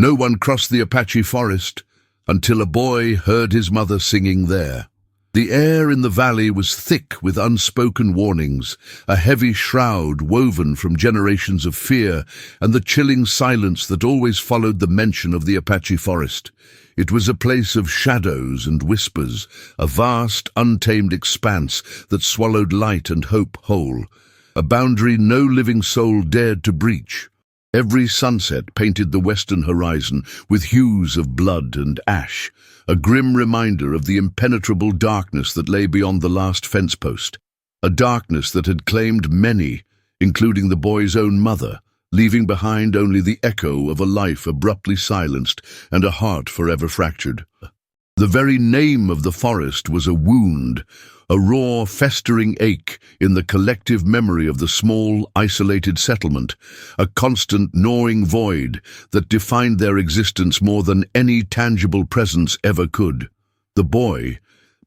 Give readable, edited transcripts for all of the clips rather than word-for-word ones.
No one crossed the Apache forest until a boy heard his mother singing there. The air in the valley was thick with unspoken warnings, a heavy shroud woven from generations of fear and the chilling silence that always followed the mention of the Apache forest. It was a place of shadows and whispers, a vast, untamed expanse that swallowed light and hope whole, a boundary no living soul dared to breach. Every sunset painted the western horizon with hues of blood and ash, a grim reminder of the impenetrable darkness that lay beyond the last fence post, a darkness that had claimed many, including the boy's own mother, leaving behind only the echo of a life abruptly silenced and a heart forever fractured. The very name of the forest was a wound, a raw, festering ache in the collective memory of the small, isolated settlement, a constant, gnawing void that defined their existence more than any tangible presence ever could. The boy,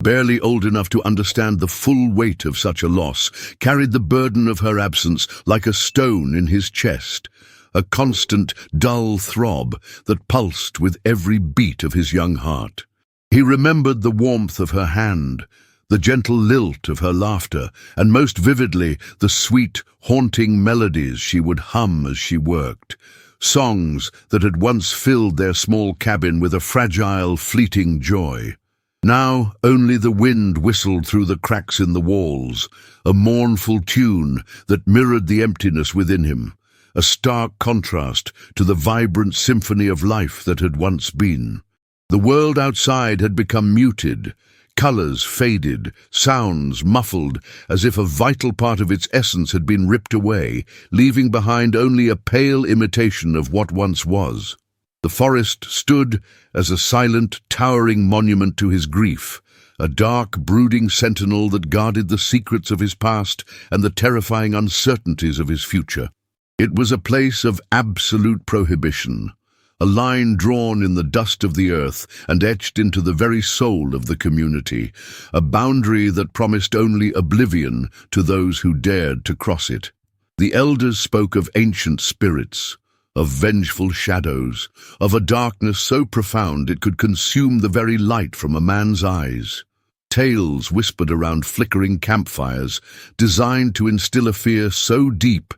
barely old enough to understand the full weight of such a loss, carried the burden of her absence like a stone in his chest, a constant, dull throb that pulsed with every beat of his young heart. He remembered the warmth of her hand, the gentle lilt of her laughter, and most vividly the sweet, haunting melodies she would hum as she worked, songs that had once filled their small cabin with a fragile, fleeting joy. Now only the wind whistled through the cracks in the walls, a mournful tune that mirrored the emptiness within him, a stark contrast to the vibrant symphony of life that had once been. The world outside had become muted, colors faded, sounds muffled, as if a vital part of its essence had been ripped away, leaving behind only a pale imitation of what once was. The forest stood as a silent, towering monument to his grief, a dark, brooding sentinel that guarded the secrets of his past and the terrifying uncertainties of his future. It was a place of absolute prohibition, a line drawn in the dust of the earth and etched into the very soul of the community, a boundary that promised only oblivion to those who dared to cross it. The elders spoke of ancient spirits, of vengeful shadows, of a darkness so profound it could consume the very light from a man's eyes. Tales whispered around flickering campfires, designed to instill a fear so deep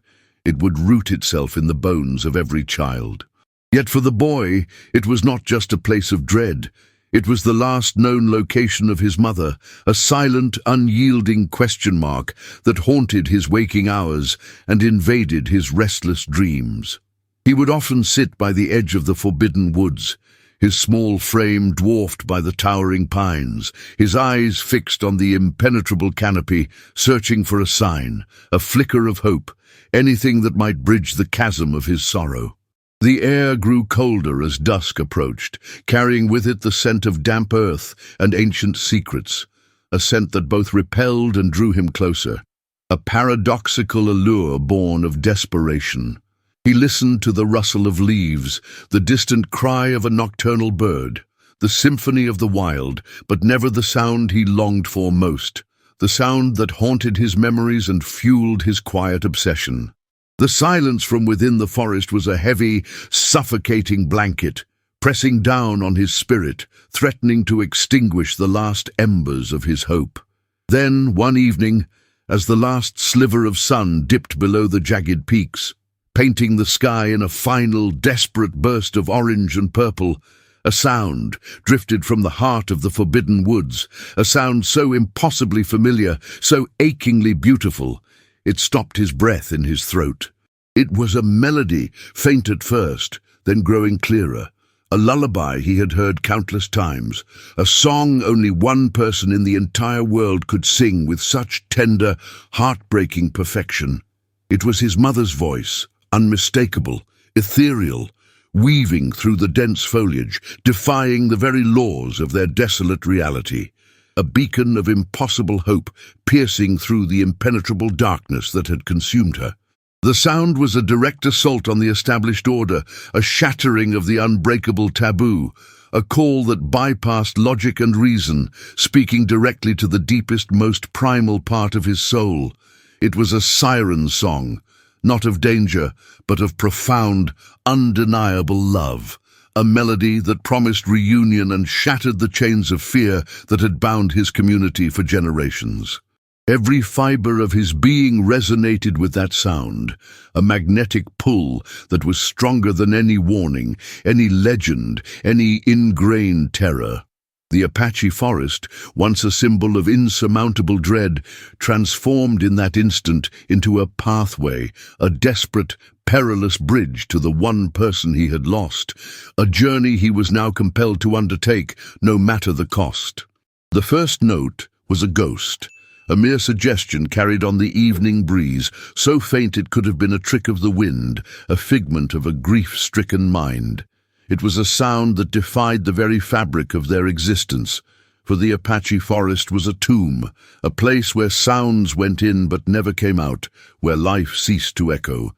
it would root itself in the bones of every child. Yet for the boy, it was not just a place of dread. It was the last known location of his mother, a silent, unyielding question mark that haunted his waking hours and invaded his restless dreams. He would often sit by the edge of the forbidden woods, his small frame dwarfed by the towering pines, his eyes fixed on the impenetrable canopy, searching for a sign, a flicker of hope, anything that might bridge the chasm of his sorrow. The air grew colder as dusk approached, carrying with it the scent of damp earth and ancient secrets, a scent that both repelled and drew him closer, a paradoxical allure born of desperation. He listened to the rustle of leaves, the distant cry of a nocturnal bird, the symphony of the wild, but never the sound he longed for most, the sound that haunted his memories and fueled his quiet obsession. The silence from within the forest was a heavy, suffocating blanket, pressing down on his spirit, threatening to extinguish the last embers of his hope. Then, one evening, as the last sliver of sun dipped below the jagged peaks, painting the sky in a final, desperate burst of orange and purple, a sound drifted from the heart of the forbidden woods, a sound so impossibly familiar, so achingly beautiful, it stopped his breath in his throat. It was a melody, faint at first, then growing clearer, a lullaby he had heard countless times, a song only one person in the entire world could sing with such tender, heartbreaking perfection. It was his mother's voice, unmistakable, ethereal, weaving through the dense foliage, defying the very laws of their desolate reality. A beacon of impossible hope piercing through the impenetrable darkness that had consumed her. The sound was a direct assault on the established order, a shattering of the unbreakable taboo, a call that bypassed logic and reason, speaking directly to the deepest, most primal part of his soul. It was a siren song, not of danger, but of profound, undeniable love, a melody that promised reunion and shattered the chains of fear that had bound his community for generations. Every fiber of his being resonated with that sound, a magnetic pull that was stronger than any warning, any legend, any ingrained terror. The Apache forest, once a symbol of insurmountable dread, transformed in that instant into a pathway, a desperate, perilous bridge to the one person he had lost, a journey he was now compelled to undertake, no matter the cost. The first note was a ghost, a mere suggestion carried on the evening breeze, so faint it could have been a trick of the wind, a figment of a grief-stricken mind. It was a sound that defied the very fabric of their existence, for the Apache forest was a tomb, a place where sounds went in but never came out, where life ceased to echo.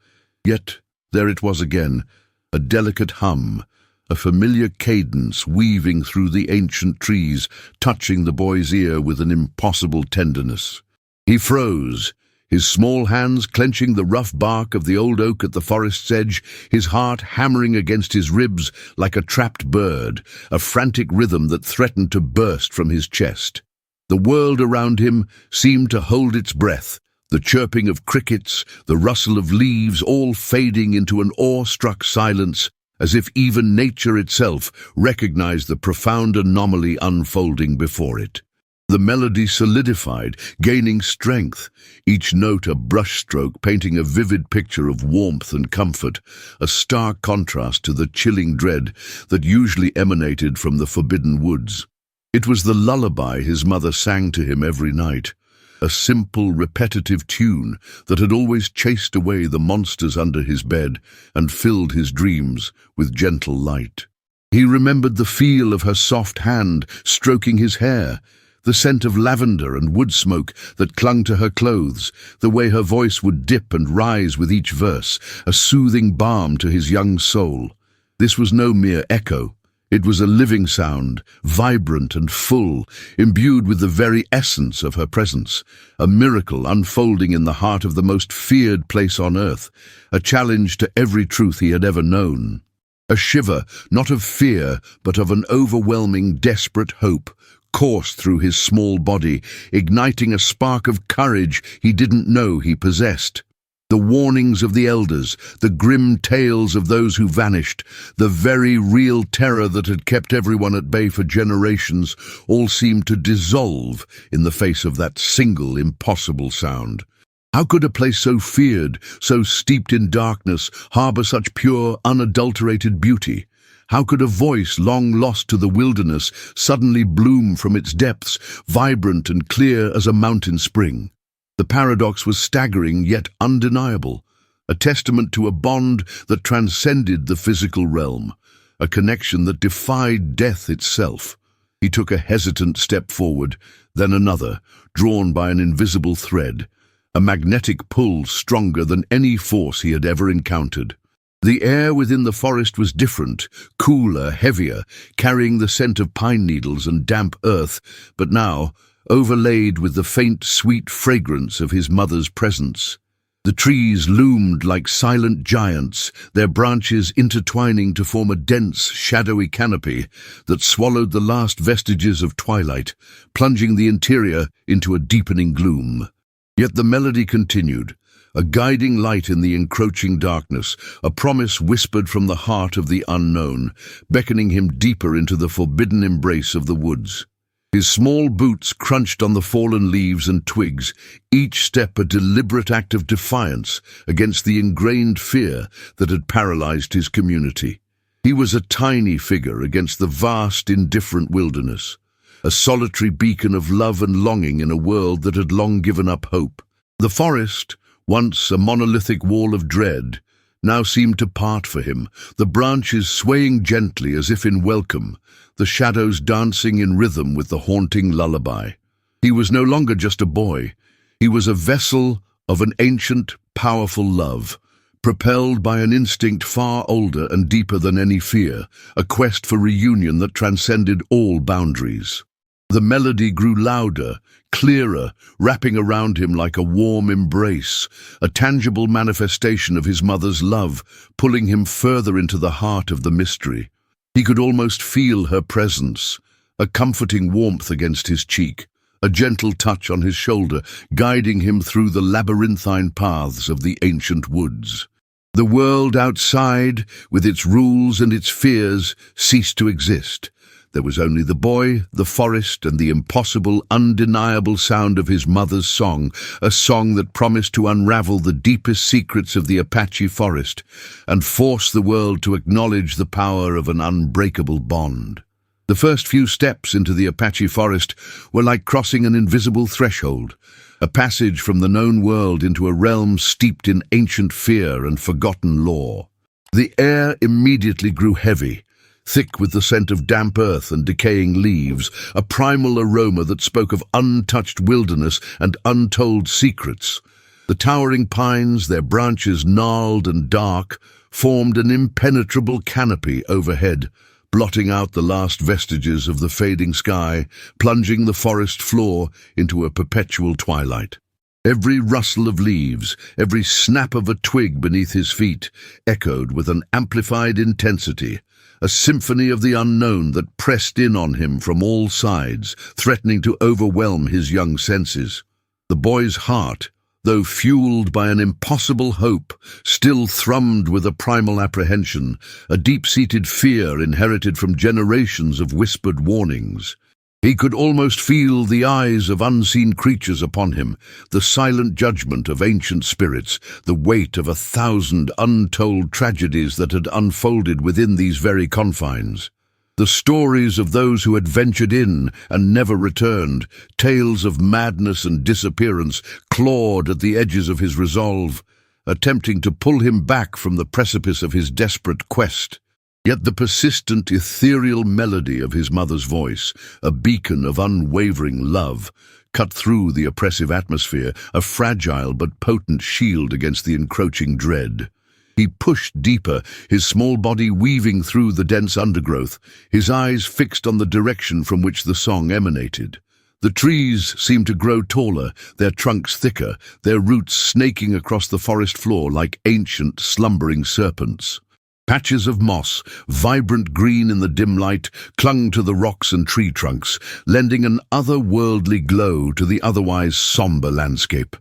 Yet there it was again, a delicate hum, a familiar cadence weaving through the ancient trees, touching the boy's ear with an impossible tenderness. He froze, his small hands clenching the rough bark of the old oak at the forest's edge, his heart hammering against his ribs like a trapped bird, a frantic rhythm that threatened to burst from his chest. The world around him seemed to hold its breath, the chirping of crickets, the rustle of leaves, all fading into an awe-struck silence, as if even nature itself recognized the profound anomaly unfolding before it. The melody solidified, gaining strength, each note a brushstroke painting a vivid picture of warmth and comfort, a stark contrast to the chilling dread that usually emanated from the forbidden woods. It was the lullaby his mother sang to him every night, a simple, repetitive tune that had always chased away the monsters under his bed and filled his dreams with gentle light. He remembered the feel of her soft hand stroking his hair, the scent of lavender and wood smoke that clung to her clothes, the way her voice would dip and rise with each verse, a soothing balm to his young soul. This was no mere echo. It was a living sound, vibrant and full, imbued with the very essence of her presence, a miracle unfolding in the heart of the most feared place on earth, a challenge to every truth he had ever known. A shiver, not of fear, but of an overwhelming, desperate hope, coursed through his small body, igniting a spark of courage he didn't know he possessed. The warnings of the elders, the grim tales of those who vanished, the very real terror that had kept everyone at bay for generations, all seemed to dissolve in the face of that single impossible sound. How could a place so feared, so steeped in darkness, harbor such pure, unadulterated beauty? How could a voice long lost to the wilderness suddenly bloom from its depths, vibrant and clear as a mountain spring? The paradox was staggering yet undeniable, a testament to a bond that transcended the physical realm, a connection that defied death itself. He took a hesitant step forward, then another, drawn by an invisible thread, a magnetic pull stronger than any force he had ever encountered. The air within the forest was different, cooler, heavier, carrying the scent of pine needles and damp earth, but now overlaid with the faint, sweet fragrance of his mother's presence. The trees loomed like silent giants, their branches intertwining to form a dense, shadowy canopy that swallowed the last vestiges of twilight, plunging the interior into a deepening gloom. Yet the melody continued, a guiding light in the encroaching darkness, a promise whispered from the heart of the unknown, beckoning him deeper into the forbidden embrace of the woods. His small boots crunched on the fallen leaves and twigs, each step a deliberate act of defiance against the ingrained fear that had paralyzed his community. He was a tiny figure against the vast, indifferent wilderness, a solitary beacon of love and longing in a world that had long given up hope. The forest, once a monolithic wall of dread, now seemed to part for him, the branches swaying gently as if in welcome, the shadows dancing in rhythm with the haunting lullaby. He was no longer just a boy. He was a vessel of an ancient, powerful love, propelled by an instinct far older and deeper than any fear, a quest for reunion that transcended all boundaries. The melody grew louder, clearer, wrapping around him like a warm embrace, a tangible manifestation of his mother's love, pulling him further into the heart of the mystery. He could almost feel her presence, a comforting warmth against his cheek, a gentle touch on his shoulder, guiding him through the labyrinthine paths of the ancient woods. The world outside, with its rules and its fears, ceased to exist. There was only the boy, the forest, and the impossible, undeniable sound of his mother's song, a song that promised to unravel the deepest secrets of the Apache forest and force the world to acknowledge the power of an unbreakable bond. The first few steps into the Apache forest were like crossing an invisible threshold, a passage from the known world into a realm steeped in ancient fear and forgotten lore. The air immediately grew heavy, thick with the scent of damp earth and decaying leaves, a primal aroma that spoke of untouched wilderness and untold secrets. The towering pines, their branches gnarled and dark, formed an impenetrable canopy overhead, blotting out the last vestiges of the fading sky, plunging the forest floor into a perpetual twilight. Every rustle of leaves, every snap of a twig beneath his feet, echoed with an amplified intensity, a symphony of the unknown that pressed in on him from all sides, threatening to overwhelm his young senses. The boy's heart, though fueled by an impossible hope, still thrummed with a primal apprehension, a deep-seated fear inherited from generations of whispered warnings. He could almost feel the eyes of unseen creatures upon him, the silent judgment of ancient spirits, the weight of 1,000 untold tragedies that had unfolded within these very confines. The stories of those who had ventured in and never returned, tales of madness and disappearance, clawed at the edges of his resolve, attempting to pull him back from the precipice of his desperate quest. Yet the persistent, ethereal melody of his mother's voice, a beacon of unwavering love, cut through the oppressive atmosphere, a fragile but potent shield against the encroaching dread. He pushed deeper, his small body weaving through the dense undergrowth, his eyes fixed on the direction from which the song emanated. The trees seemed to grow taller, their trunks thicker, their roots snaking across the forest floor like ancient, slumbering serpents. Patches of moss, vibrant green in the dim light, clung to the rocks and tree trunks, lending an otherworldly glow to the otherwise somber landscape.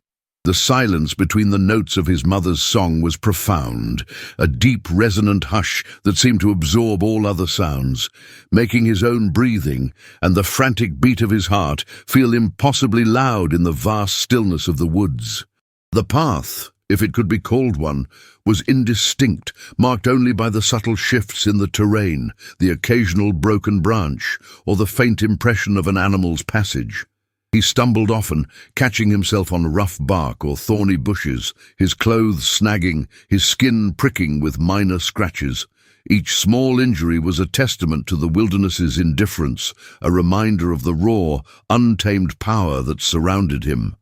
The silence between the notes of his mother's song was profound, a deep, resonant hush that seemed to absorb all other sounds, making his own breathing and the frantic beat of his heart feel impossibly loud in the vast stillness of the woods. The path, if it could be called one, was indistinct, marked only by the subtle shifts in the terrain, the occasional broken branch, or the faint impression of an animal's passage. He stumbled often, catching himself on rough bark or thorny bushes, his clothes snagging, his skin pricking with minor scratches. Each small injury was a testament to the wilderness's indifference, a reminder of the raw, untamed power that surrounded him.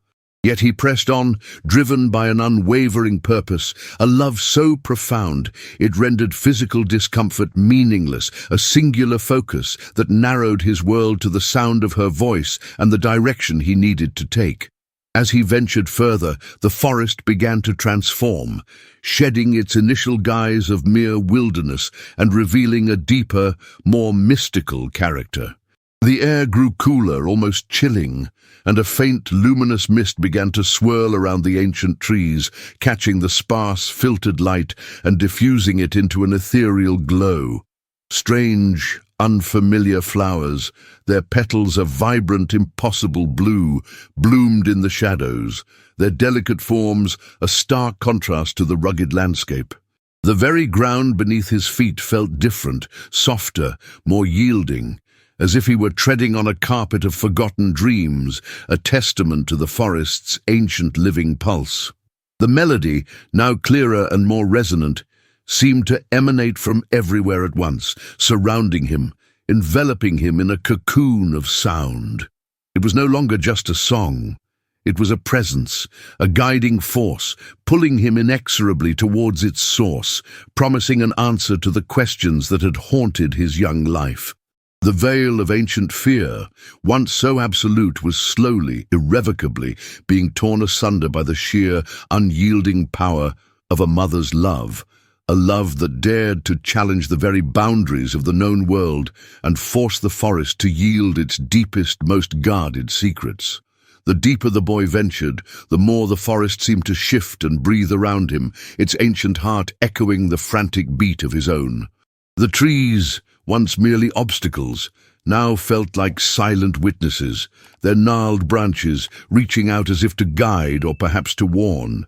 Yet he pressed on, driven by an unwavering purpose, a love so profound it rendered physical discomfort meaningless, a singular focus that narrowed his world to the sound of her voice and the direction he needed to take. As he ventured further, the forest began to transform, shedding its initial guise of mere wilderness and revealing a deeper, more mystical character. The air grew cooler, almost chilling, and a faint, luminous mist began to swirl around the ancient trees, catching the sparse, filtered light and diffusing it into an ethereal glow. Strange, unfamiliar flowers, their petals a vibrant, impossible blue, bloomed in the shadows, their delicate forms a stark contrast to the rugged landscape. The very ground beneath his feet felt different, softer, more yielding, as if he were treading on a carpet of forgotten dreams, a testament to the forest's ancient living pulse. The melody, now clearer and more resonant, seemed to emanate from everywhere at once, surrounding him, enveloping him in a cocoon of sound. It was no longer just a song. It was a presence, a guiding force, pulling him inexorably towards its source, promising an answer to the questions that had haunted his young life. The veil of ancient fear, once so absolute, was slowly, irrevocably being torn asunder by the sheer, unyielding power of a mother's love, a love that dared to challenge the very boundaries of the known world and force the forest to yield its deepest, most guarded secrets. The deeper the boy ventured, the more the forest seemed to shift and breathe around him, its ancient heart echoing the frantic beat of his own. The trees, once merely obstacles, now felt like silent witnesses, their gnarled branches reaching out as if to guide or perhaps to warn.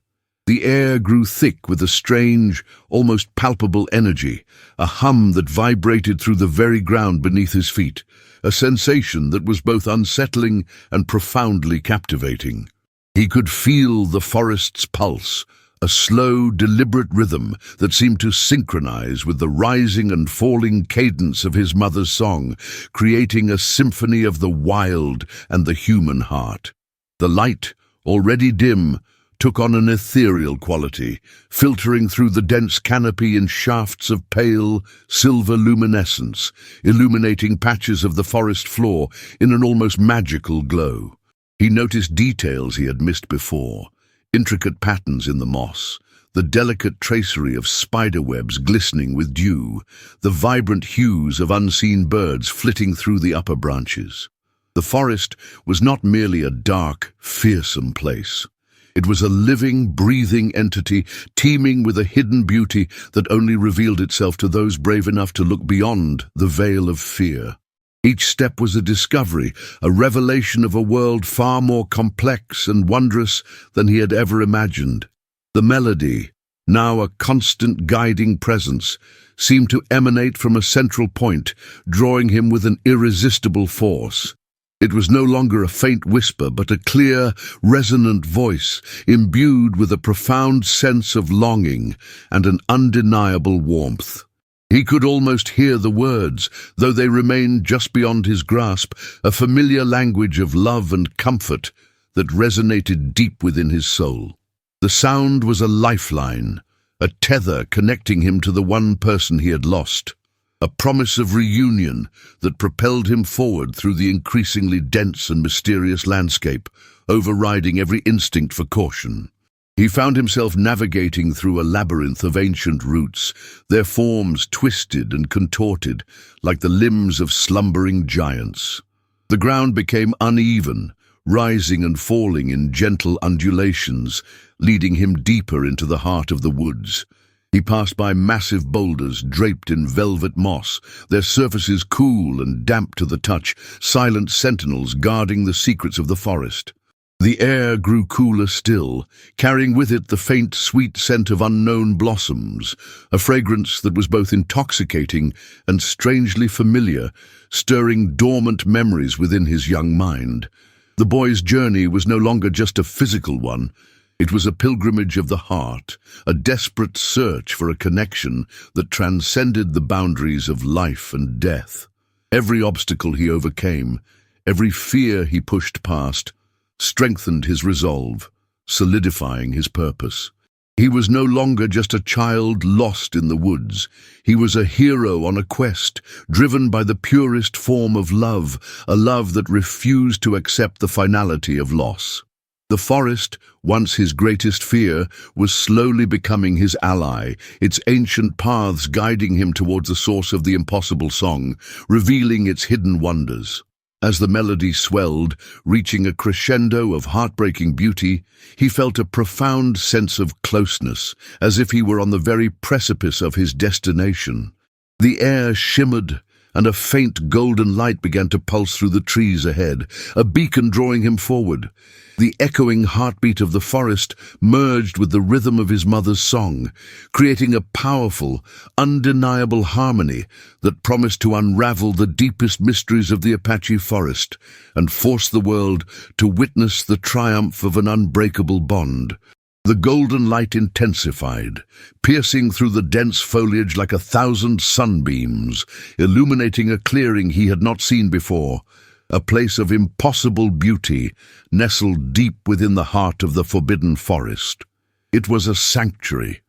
The air grew thick with a strange, almost palpable energy, a hum that vibrated through the very ground beneath his feet, a sensation that was both unsettling and profoundly captivating. He could feel the forest's pulse, a slow, deliberate rhythm that seemed to synchronize with the rising and falling cadence of his mother's song, creating a symphony of the wild and the human heart. The light, already dim, took on an ethereal quality, filtering through the dense canopy in shafts of pale, silver luminescence, illuminating patches of the forest floor in an almost magical glow. He noticed details he had missed before, intricate patterns in the moss, the delicate tracery of spiderwebs glistening with dew, the vibrant hues of unseen birds flitting through the upper branches. The forest was not merely a dark, fearsome place. It was a living, breathing entity teeming with a hidden beauty that only revealed itself to those brave enough to look beyond the veil of fear. Each step was a discovery, a revelation of a world far more complex and wondrous than he had ever imagined. The melody, now a constant guiding presence, seemed to emanate from a central point, drawing him with an irresistible force. It was no longer a faint whisper, but a clear, resonant voice, imbued with a profound sense of longing and an undeniable warmth. He could almost hear the words, though they remained just beyond his grasp, a familiar language of love and comfort that resonated deep within his soul. The sound was a lifeline, a tether connecting him to the one person he had lost, a promise of reunion that propelled him forward through the increasingly dense and mysterious landscape, overriding every instinct for caution. He found himself navigating through a labyrinth of ancient roots, their forms twisted and contorted like the limbs of slumbering giants. The ground became uneven, rising and falling in gentle undulations, leading him deeper into the heart of the woods. He passed by massive boulders draped in velvet moss, their surfaces cool and damp to the touch, silent sentinels guarding the secrets of the forest. The air grew cooler still, carrying with it the faint, sweet scent of unknown blossoms, a fragrance that was both intoxicating and strangely familiar, stirring dormant memories within his young mind. The boy's journey was no longer just a physical one. It was a pilgrimage of the heart, a desperate search for a connection that transcended the boundaries of life and death. Every obstacle he overcame, every fear he pushed past, strengthened his resolve, solidifying his purpose. He was no longer just a child lost in the woods. He was a hero on a quest, driven by the purest form of love, a love that refused to accept the finality of loss. The forest, once his greatest fear, was slowly becoming his ally, its ancient paths guiding him towards the source of the impossible song, revealing its hidden wonders. As the melody swelled, reaching a crescendo of heartbreaking beauty, he felt a profound sense of closeness, as if he were on the very precipice of his destination. The air shimmered, and a faint golden light began to pulse through the trees ahead, a beacon drawing him forward. The echoing heartbeat of the forest merged with the rhythm of his mother's song, creating a powerful, undeniable harmony that promised to unravel the deepest mysteries of the Apache forest and force the world to witness the triumph of an unbreakable bond. The golden light intensified, piercing through the dense foliage like 1,000 sunbeams, illuminating a clearing he had not seen before, a place of impossible beauty nestled deep within the heart of the forbidden forest. It was a sanctuary,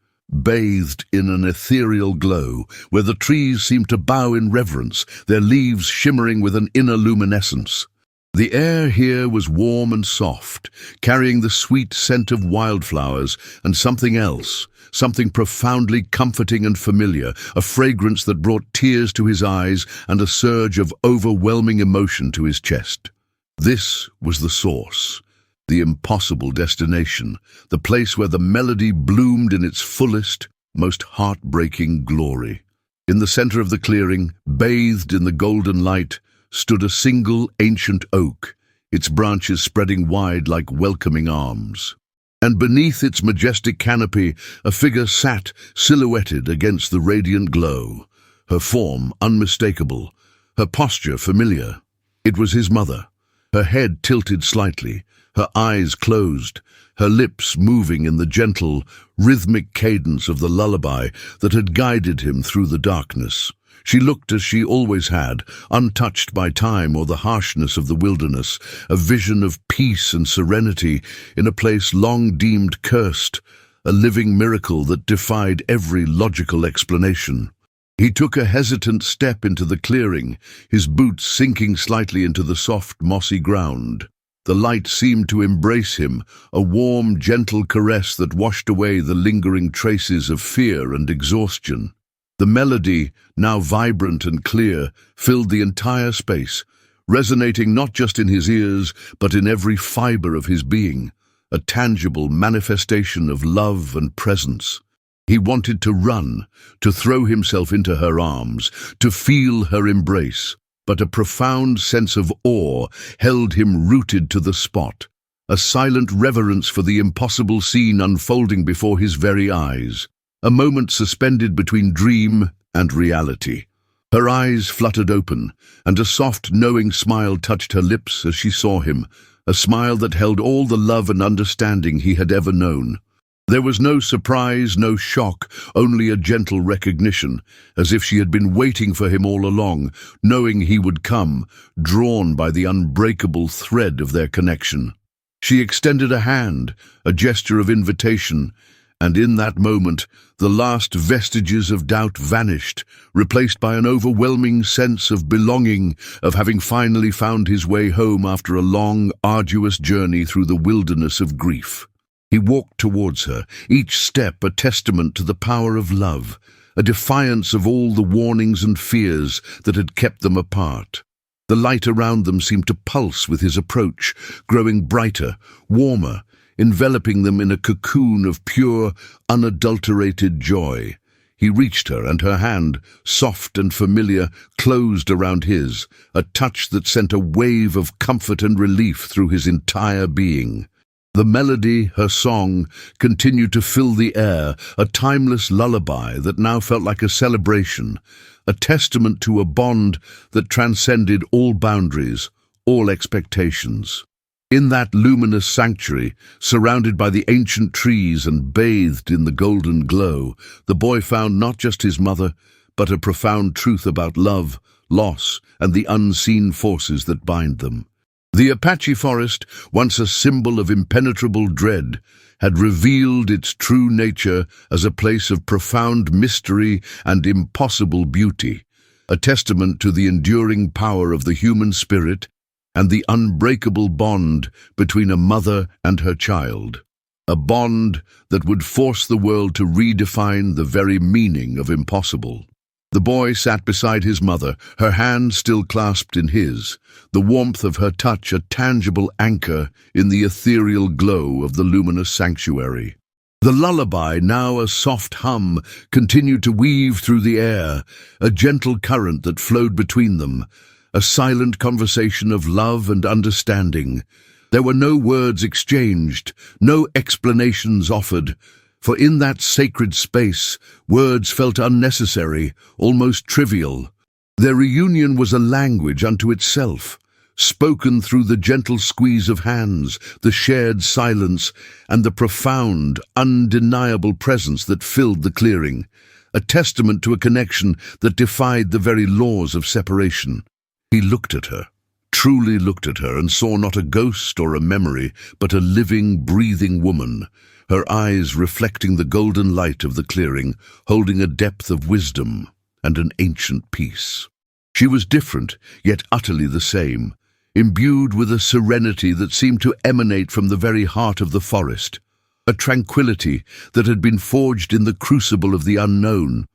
bathed in an ethereal glow, where the trees seemed to bow in reverence, their leaves shimmering with an inner luminescence. The air here was warm and soft, carrying the sweet scent of wildflowers and something else, something profoundly comforting and familiar, a fragrance that brought tears to his eyes and a surge of overwhelming emotion to his chest. This was the source, the impossible destination, the place where the melody bloomed in its fullest, most heartbreaking glory. In the center of the clearing, bathed in the golden light, stood a single ancient oak, its branches spreading wide like welcoming arms. And beneath its majestic canopy, a figure sat, silhouetted against the radiant glow, her form unmistakable, her posture familiar. It was his mother, her head tilted slightly, her eyes closed, her lips moving in the gentle, rhythmic cadence of the lullaby that had guided him through the darkness. She looked as she always had, untouched by time or the harshness of the wilderness, a vision of peace and serenity in a place long deemed cursed, a living miracle that defied every logical explanation. He took a hesitant step into the clearing, his boots sinking slightly into the soft, mossy ground. The light seemed to embrace him, a warm, gentle caress that washed away the lingering traces of fear and exhaustion. The melody, now vibrant and clear, filled the entire space, resonating not just in his ears, but in every fiber of his being, a tangible manifestation of love and presence. He wanted to run, to throw himself into her arms, to feel her embrace, but a profound sense of awe held him rooted to the spot, a silent reverence for the impossible scene unfolding before his very eyes. A moment suspended between dream and reality. Her eyes fluttered open, and a soft, knowing smile touched her lips as she saw him, a smile that held all the love and understanding he had ever known. There was no surprise, no shock, only a gentle recognition, as if she had been waiting for him all along, knowing he would come, drawn by the unbreakable thread of their connection. She extended a hand, a gesture of invitation, and in that moment, the last vestiges of doubt vanished, replaced by an overwhelming sense of belonging, of having finally found his way home after a long, arduous journey through the wilderness of grief. He walked towards her, each step a testament to the power of love, a defiance of all the warnings and fears that had kept them apart. The light around them seemed to pulse with his approach, growing brighter, warmer, enveloping them in a cocoon of pure, unadulterated joy. He reached her, and her hand, soft and familiar, closed around his, a touch that sent a wave of comfort and relief through his entire being. The melody, her song, continued to fill the air, a timeless lullaby that now felt like a celebration, a testament to a bond that transcended all boundaries, all expectations. In that luminous sanctuary, surrounded by the ancient trees and bathed in the golden glow, the boy found not just his mother, but a profound truth about love, loss, and the unseen forces that bind them. The Apache forest, once a symbol of impenetrable dread, had revealed its true nature as a place of profound mystery and impossible beauty, a testament to the enduring power of the human spirit and the unbreakable bond between a mother and her child, a bond that would force the world to redefine the very meaning of impossible. The boy sat beside his mother, her hand still clasped in his, the warmth of her touch a tangible anchor in the ethereal glow of the luminous sanctuary. The lullaby, now a soft hum, continued to weave through the air, a gentle current that flowed between them, a silent conversation of love and understanding. There were no words exchanged, no explanations offered, for in that sacred space, words felt unnecessary, almost trivial. Their reunion was a language unto itself, spoken through the gentle squeeze of hands, the shared silence, and the profound, undeniable presence that filled the clearing, a testament to a connection that defied the very laws of separation. He looked at her, truly looked at her, and saw not a ghost or a memory, but a living, breathing woman, her eyes reflecting the golden light of the clearing, holding a depth of wisdom and an ancient peace. She was different, yet utterly the same, imbued with a serenity that seemed to emanate from the very heart of the forest, a tranquility that had been forged in the crucible of the unknown.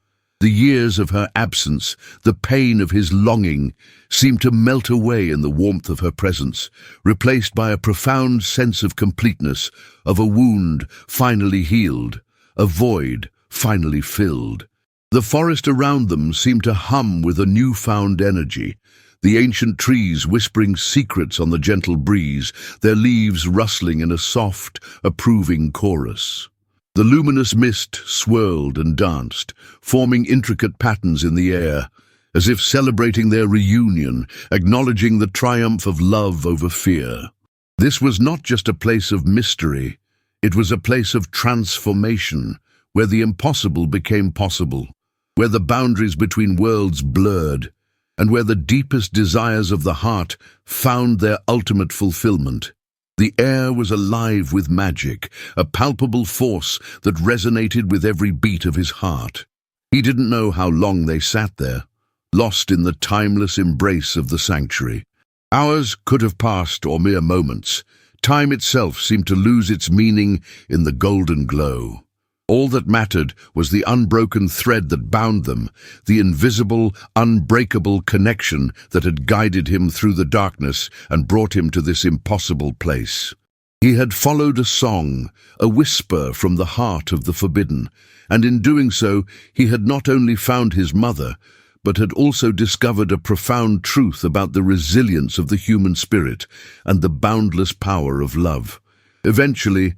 The years of her absence, the pain of his longing, seemed to melt away in the warmth of her presence, replaced by a profound sense of completeness, of a wound finally healed, a void finally filled. The forest around them seemed to hum with a newfound energy, the ancient trees whispering secrets on the gentle breeze, their leaves rustling in a soft, approving chorus. The luminous mist swirled and danced, forming intricate patterns in the air, as if celebrating their reunion, acknowledging the triumph of love over fear. This was not just a place of mystery, it was a place of transformation, where the impossible became possible, where the boundaries between worlds blurred, and where the deepest desires of the heart found their ultimate fulfillment. The air was alive with magic, a palpable force that resonated with every beat of his heart. He didn't know how long they sat there, lost in the timeless embrace of the sanctuary. Hours could have passed, or mere moments. Time itself seemed to lose its meaning in the golden glow. All that mattered was the unbroken thread that bound them, the invisible, unbreakable connection that had guided him through the darkness and brought him to this impossible place. He had followed a song, a whisper from the heart of the forbidden, and in doing so he had not only found his mother, but had also discovered a profound truth about the resilience of the human spirit and the boundless power of love. Eventually,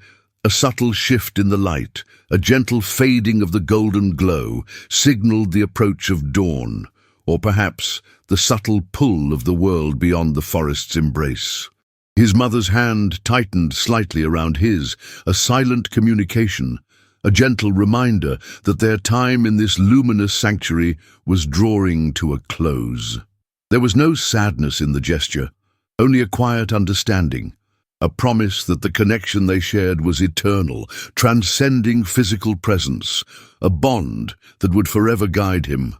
a subtle shift in the light, a gentle fading of the golden glow, signaled the approach of dawn, or perhaps the subtle pull of the world beyond the forest's embrace. His mother's hand tightened slightly around his, a silent communication, a gentle reminder that their time in this luminous sanctuary was drawing to a close. There was no sadness in the gesture, only a quiet understanding. A promise that the connection they shared was eternal, transcending physical presence, a bond that would forever guide him.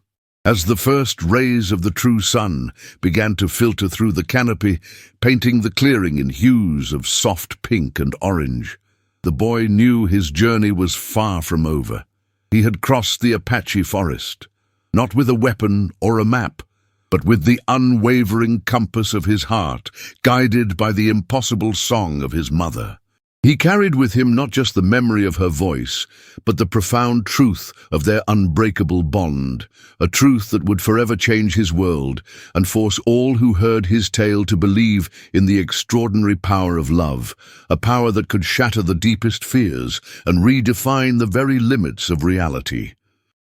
As the first rays of the true sun began to filter through the canopy, painting the clearing in hues of soft pink and orange, the boy knew his journey was far from over. He had crossed the Apache forest, not with a weapon or a map, but with the unwavering compass of his heart, guided by the impossible song of his mother. He carried with him not just the memory of her voice, but the profound truth of their unbreakable bond, a truth that would forever change his world and force all who heard his tale to believe in the extraordinary power of love, a power that could shatter the deepest fears and redefine the very limits of reality.